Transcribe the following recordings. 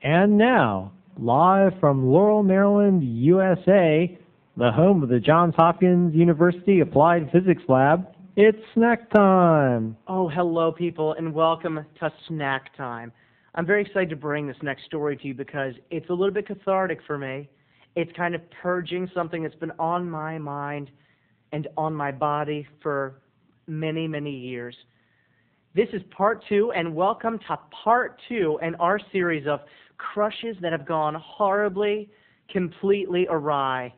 And now, live from Laurel, Maryland, USA, the home of the Johns Hopkins University Applied Physics Lab, it's snack time. Oh, hello, people, and welcome to Snack Time. I'm very excited to bring this next story to you because it's a little bit cathartic for me. It's kind of purging something that's been on my mind and on my body for many, many years. This is part 2, and welcome to part 2 in our series of crushes that have gone horribly, completely awry.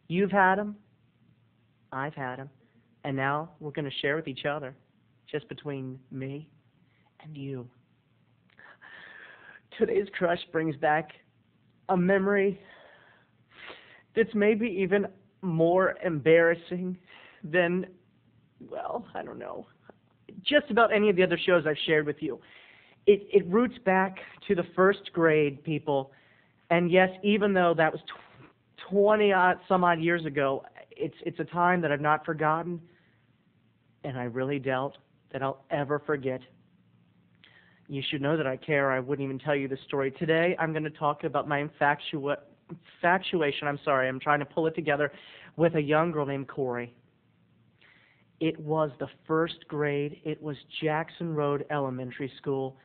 You've had them, I've had them, and now we're going to share with each other, just between me and you. Today's crush brings back a memory that's maybe even more embarrassing than, well, I don't know, just about any of the other shows I've shared with you. It roots back to the first grade, people. And yes, even though that was 20-some odd years ago, it's a time that I've not forgotten, and I really doubt that I'll ever forget. You should know that I care. I wouldn't even tell you the story. Today, I'm going to talk about my infatuation. I'm trying to pull it together with a young girl named Corey. It was the first grade. It was Jackson Road Elementary School,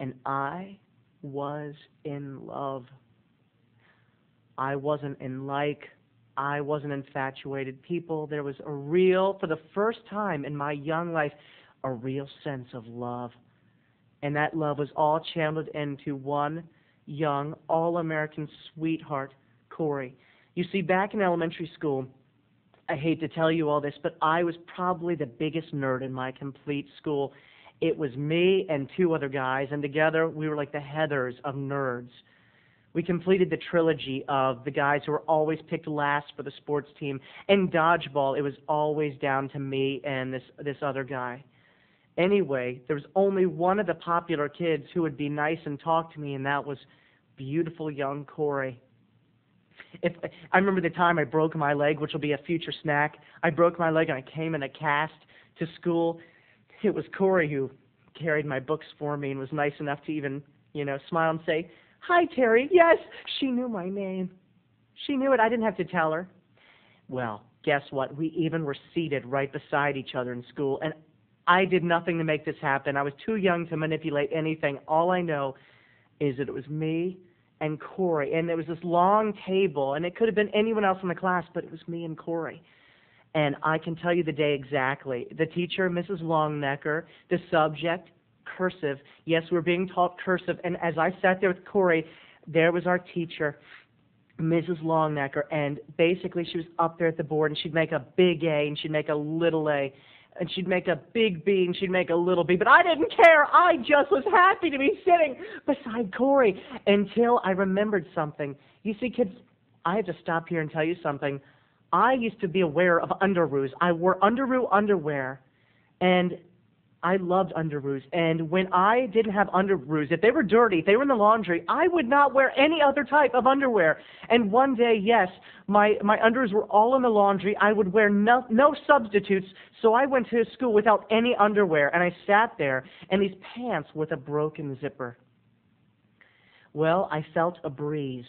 and I was in love. I wasn't I wasn't infatuated. People, there was for the first time in my young life, a real sense of love. And that love was all channeled into one young, all-American sweetheart, Corey. You see, back in elementary school, I hate to tell you all this, but I was probably the biggest nerd in my complete school. It was me and 2 other guys, and together we were like the Heathers of nerds. We completed the trilogy of the guys who were always picked last for the sports team. In dodgeball, it was always down to me and this other guy. Anyway, there was only one of the popular kids who would be nice and talk to me, and that was beautiful young Corey. I remember the time I broke my leg, which will be a future snack. I broke my leg and I came in a cast to school. It was Corey who carried my books for me and was nice enough to even, smile and say, "Hi, Terry." Yes, she knew my name. She knew it. I didn't have to tell her. Well, guess what? We even were seated right beside each other in school, and I did nothing to make this happen. I was too young to manipulate anything. All I know is that it was me and Corey, and there was this long table, and it could have been anyone else in the class, but it was me and Corey. And I can tell you the day exactly. The teacher, Mrs. Longnecker, the subject, cursive. Yes, we were being taught cursive, and as I sat there with Corey, there was our teacher, Mrs. Longnecker, and basically she was up there at the board, and she'd make a big A, and she'd make a little A, and she'd make a big B, and she'd make a little B. But I didn't care. I just was happy to be sitting beside Corey until I remembered something. You see, kids, I have to stop here and tell you something. I used to be aware of Underoos. I wore Underoo underwear, and I loved Underoos. And when I didn't have Underoos, if they were dirty, if they were in the laundry, I would not wear any other type of underwear. And one day, yes, my Underoos were all in the laundry. I would wear no substitutes, so I went to school without any underwear. And I sat there in these pants with a broken zipper. Well, I felt a breeze.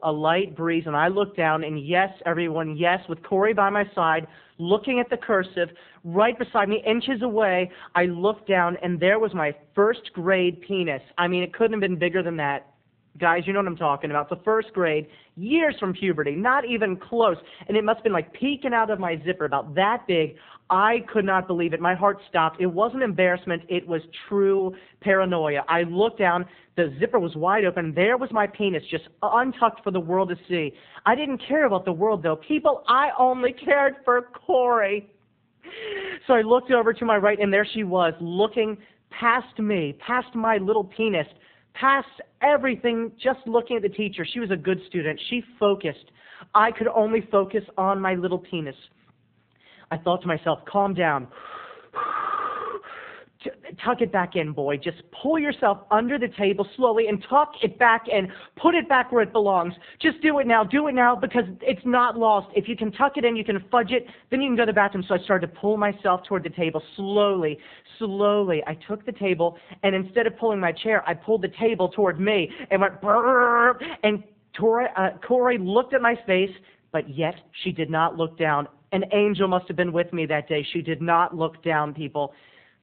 A light breeze, and I looked down, and yes, everyone, yes, with Corey by my side, looking at the cursive, right beside me, inches away, I looked down, and there was my first grade penis. I mean, it couldn't have been bigger than that. Guys, you know what I'm talking about. The first grade, years from puberty, not even close, and it must have been like peeking out of my zipper, about that big. I could not believe it. My heart stopped. It wasn't embarrassment. It was true paranoia. I looked down. The zipper was wide open. There was my penis, just untucked for the world to see. I didn't care about the world, though. People, I only cared for Corey. So I looked over to my right, and there she was, looking past me, past my little penis, past everything, just looking at the teacher. She was a good student. She focused. I could only focus on my little penis. I thought to myself, calm down. Tuck it back in, boy. Just pull yourself under the table slowly and tuck it back in. Put it back where it belongs. Just do it now. Do it now because it's not lost. If you can tuck it in, you can fudge it, then you can go to the bathroom. So I started to pull myself toward the table slowly, slowly. I took the table, and instead of pulling my chair, I pulled the table toward me and went brrr. And Corey looked at my face, but yet she did not look down. An angel must have been with me that day. She did not look down, people.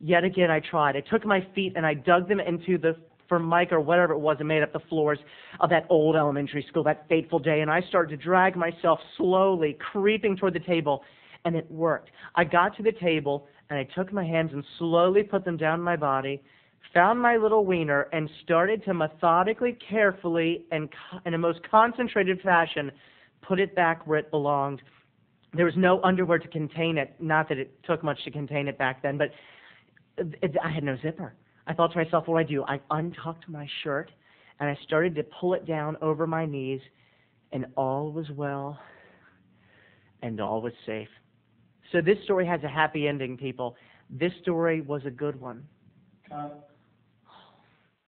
Yet again, I tried. I took my feet and I dug them into the formica or whatever it was and made up the floors of that old elementary school, that fateful day. And I started to drag myself slowly, creeping toward the table. And it worked. I got to the table and I took my hands and slowly put them down my body, found my little wiener, and started to methodically, carefully, and in a most concentrated fashion, put it back where it belonged. There was no underwear to contain it. Not that it took much to contain it back then, but I had no zipper. I thought to myself, what do I do? I untucked my shirt, and I started to pull it down over my knees, and all was well, and all was safe. So this story has a happy ending, people. This story was a good one.